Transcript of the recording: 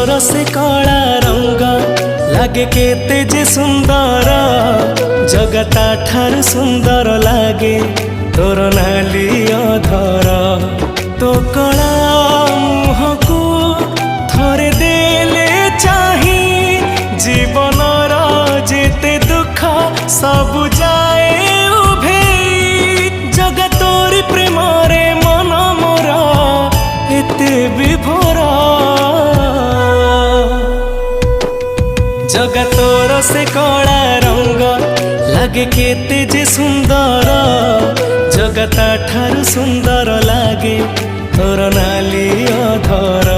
तोर से कला रंग लागे केते जे सुंदर जगता ठार सुंदर लागे तोर नाली अधर तो कला मुह को थरे देले चाही जीवन जेते दुख सब जाए उभे जगतोरी प्रेम रे मन मोर एते विभोर जगतोर से कला रंग लागे केते जे सुंदर जगता ठारू सुंदर लागे तोर नाली अधर।